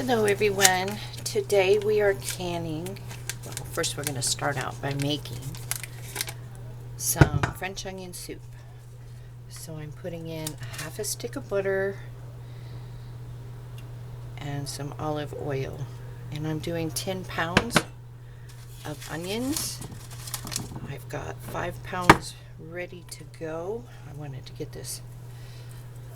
Hello everyone. Today we are canning, well first we're going to start out by making some French onion soup. So I'm putting in half a stick of butter and some olive oil. And I'm doing 10 pounds of onions. I've got 5 pounds ready to go. I wanted to get this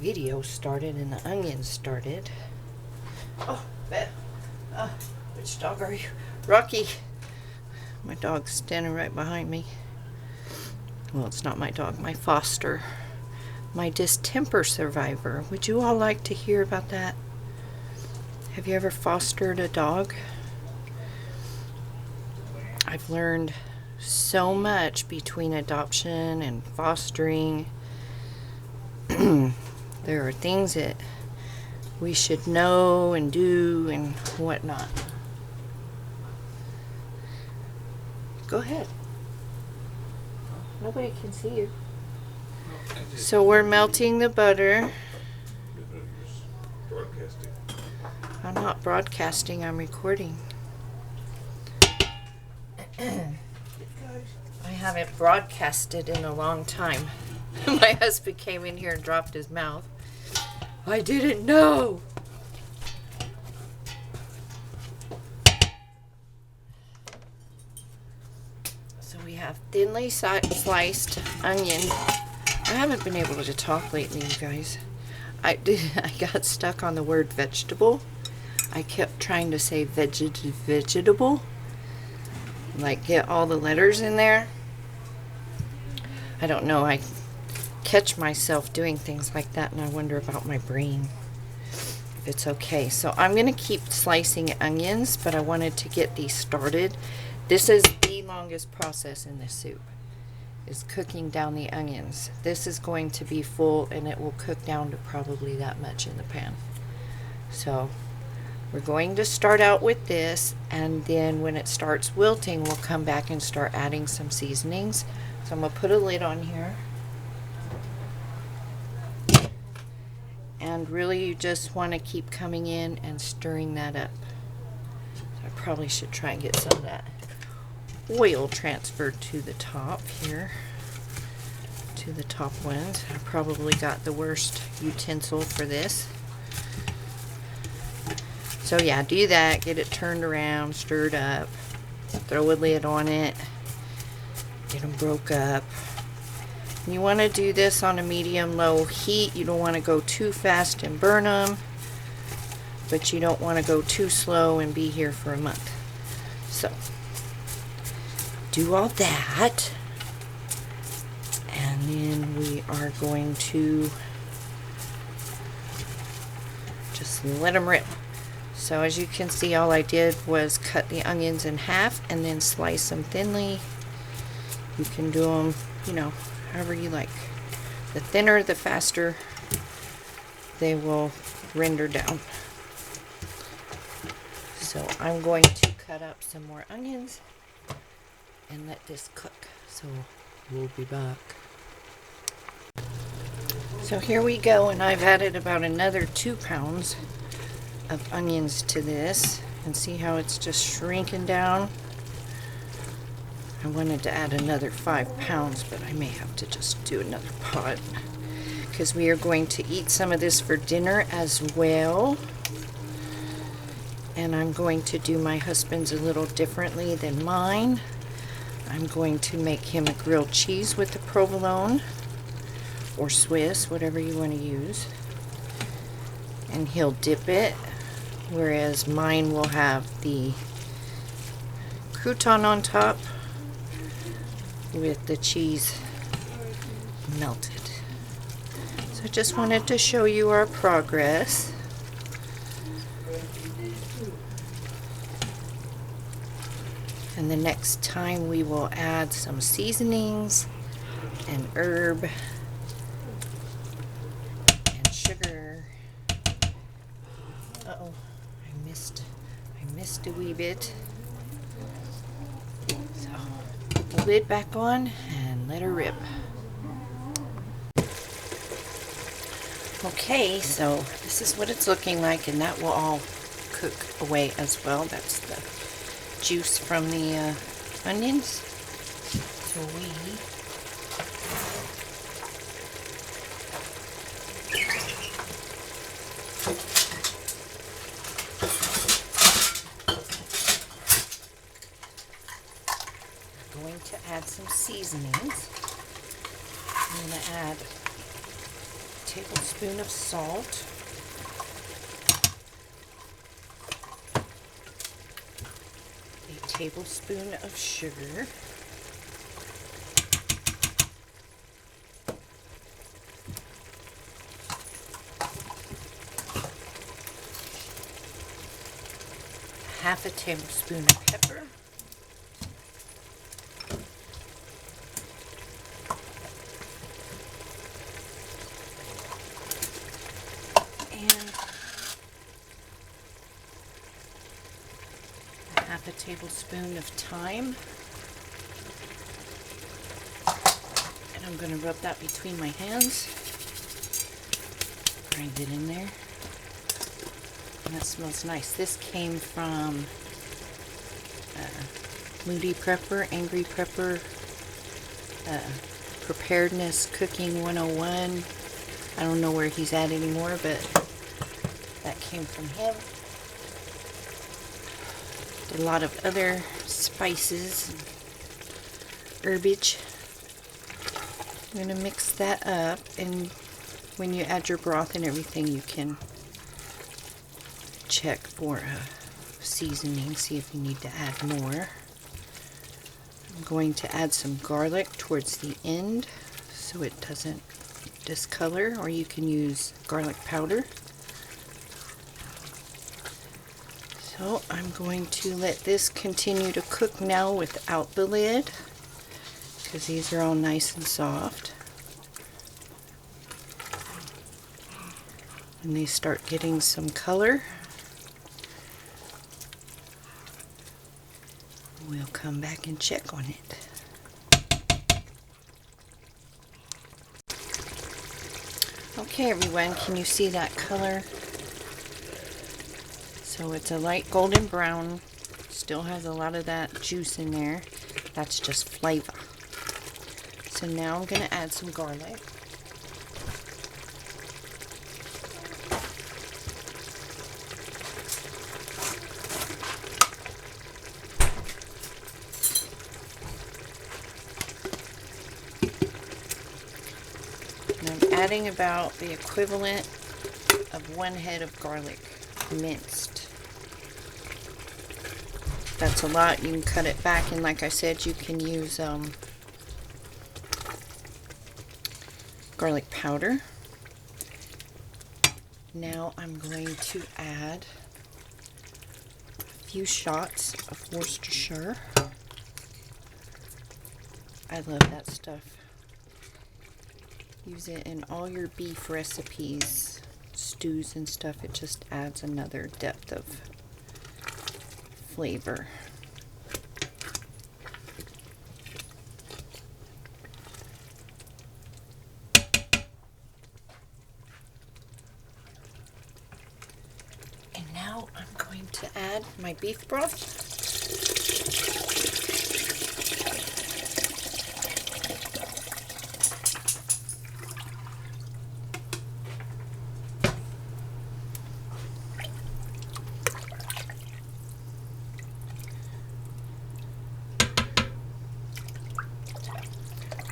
video started and the onions started. Oh, Beth. Which dog are you? Rocky. My dog's standing right behind me. Well, it's not my dog, my foster. My distemper survivor. Would you all like to hear about that? Have you ever fostered a dog? I've learned so much between adoption and fostering. There are things that we should know and do and whatnot. Go ahead. Nobody can see you. So we're melting the butter. I'm not broadcasting, I'm recording. I haven't broadcasted in a long time. My husband came in here and dropped his mouth. I didn't know. So we have thinly sliced onion. I haven't been able to talk lately, you guys. I got stuck on the word vegetable. I kept trying to say vegetable. Like get all the letters in there. I don't know. I catch myself doing things like that and I wonder about my brain if it's okay. So I'm going to keep slicing onions, but I wanted to get these started. This is the longest process in this soup, is cooking down the onions. This is going to be full and it will cook down to probably that much in the pan. So we're going to start out with this, and then when it starts wilting we'll come back and start adding some seasonings. So I'm going to put a lid on here. And really you just want to keep coming in and stirring that up. So I probably should try and get some of that oil transferred to the top here. To the top ones. I probably got the worst utensil for this. So yeah, do that. Get it turned around, stirred up. Throw a lid on it. Get them broke up. You want to do this on a medium-low heat. You don't want to go too fast and burn them, but you don't want to go too slow and be here for a month. So, do all that, and then we are going to just let them rip. So as you can see, all I did was cut the onions in half and then slice them thinly. You can do them, you know, however you like. The thinner, the faster they will render down. So I'm going to cut up some more onions and let this cook. So we'll be back. So here we go, and I've added about another 2 pounds of onions to this, and see how it's just shrinking down. I wanted to add another 5 pounds, but I may have to just do another pot because we are going to eat some of this for dinner as well. And I'm going to do my husband's a little differently than mine. I'm going to make him a grilled cheese with the provolone or Swiss, whatever you want to use. And he'll dip it, whereas mine will have the crouton on top with the cheese melted. So I just wanted to show you our progress. And the next time we will add some seasonings and herb and sugar. Uh-oh, I missed a wee bit. So put the lid back on and let her rip. Okay, so this is what it's looking like, and that will all cook away as well. That's the juice from the onions. So we are going to add some seasonings. I'm going to add a tablespoon of salt, a tablespoon of sugar, half a tablespoon of pepper, and half a tablespoon of thyme. And I'm going to rub that between my hands. Grind it in there. And that smells nice. This came from Moody Prepper, Angry Prepper, Preparedness Cooking 101. I don't know where he's at anymore, but that came from him. A lot of other spices, herbage. I'm going to mix that up, and when you add your broth and everything, you can check for seasoning, see if you need to add more. I'm going to add some garlic towards the end so it doesn't discolor, or you can use garlic powder. So I'm going to let this continue to cook now without the lid, because these are all nice and soft. When they start getting some color, we'll come back and check on it. Okay everyone, can you see that color? So it's a light golden brown, still has a lot of that juice in there. That's just flavor. So now I'm going to add some garlic. And I'm adding about the equivalent of 1 head of garlic minced. That's a lot. You can cut it back, and like I said, you can use garlic powder. Now I'm going to add a few shots of Worcestershire. I love that stuff. Use it in all your beef recipes, stews and stuff. It just adds another depth of flavor. And now I'm going to add my beef broth.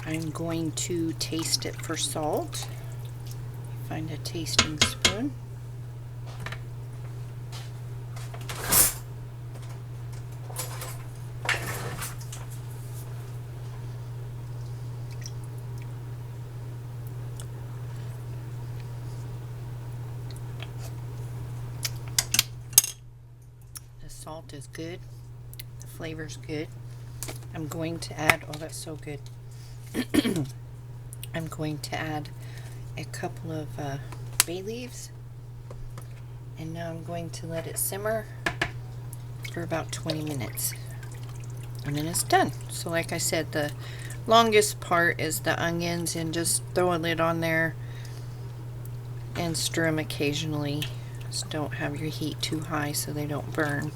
I'm going to taste it for salt. Find a tasting spoon. The salt is good. The flavor's good. I'm going to add, oh, that's so good. I'm going to add a couple of bay leaves, and now I'm going to let it simmer for about 20 minutes, and then it's done. So like I said, the longest part is the onions, and just throw a lid on there and stir them occasionally Just don't have your heat too high so they don't burn.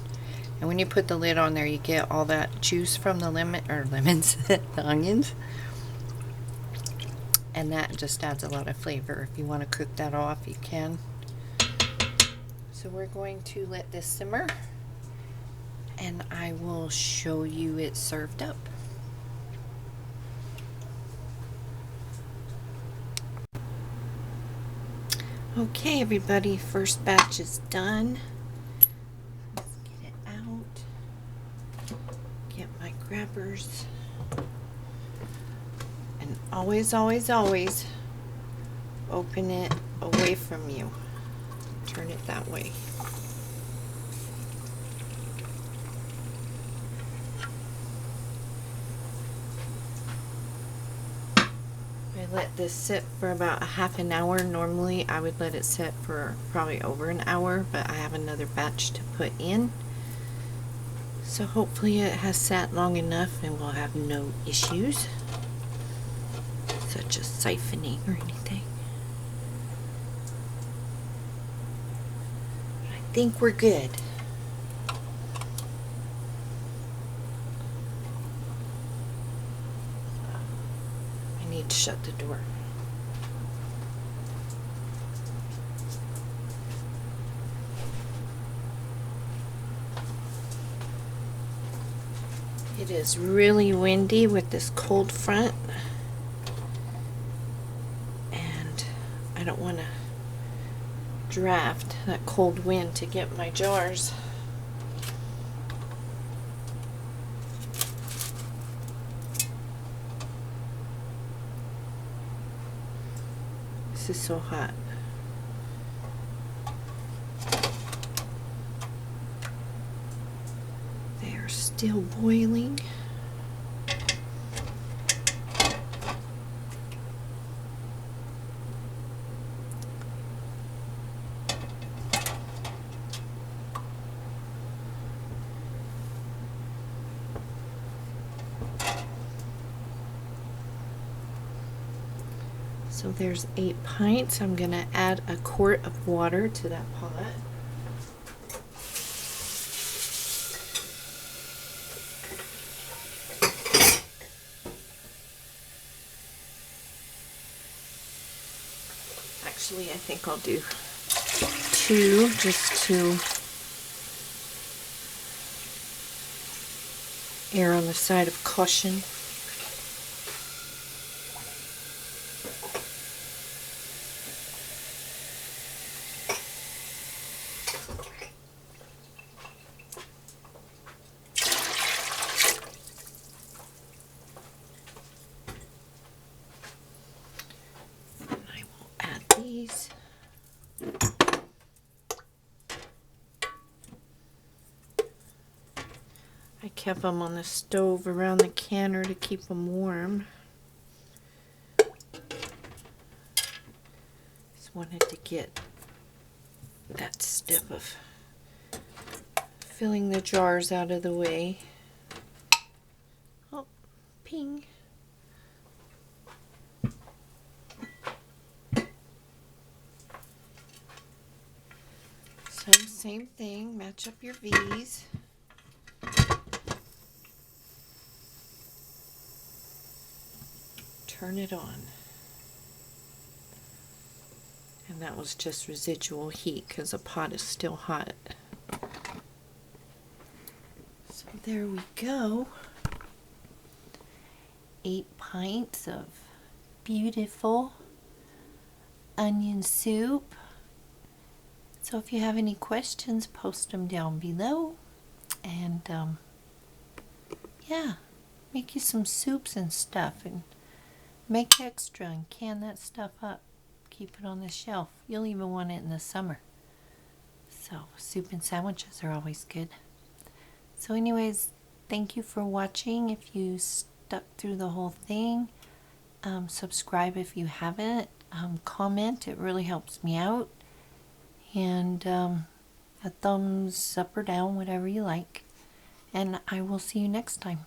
And when you put the lid on there, you get all that juice from the lemons, the onions. And that just adds a lot of flavor. If you want to cook that off, you can. So we're going to let this simmer, and I will show you it served up. Okay, everybody, first batch is done. Let's get it out. Get my grabbers. And always, always, always open it away from you. Turn it that way. I let this sit for about a half an hour. Normally I would let it sit for probably over an hour, but I have another batch to put in. So hopefully it has sat long enough and we'll have no issues, such as siphoning or anything. I think we're good. I need to shut the door. It is really windy with this cold front, and I don't want to draft that cold wind to get my jars. This is so hot. They are still boiling. So there's 8 pints. I'm going to add a quart of water to that pot. Actually, I think I'll do 2 just to err on the side of caution. These. I kept them on the stove around the canner to keep them warm. Just wanted to get that step of filling the jars out of the way. Oh, ping. So same thing, match up your V's. Turn it on. And that was just residual heat because the pot is still hot. So there we go. 8 pints of beautiful onion soup. So if you have any questions, post them down below. And yeah, make you some soups and stuff, and make extra and can that stuff up. Keep it on the shelf. You'll even want it in the summer. So soup and sandwiches are always good. So anyways, thank you for watching. If you stuck through the whole thing, subscribe if you haven't. Comment, it really helps me out. And a thumbs up or down, whatever you like. And I will see you next time.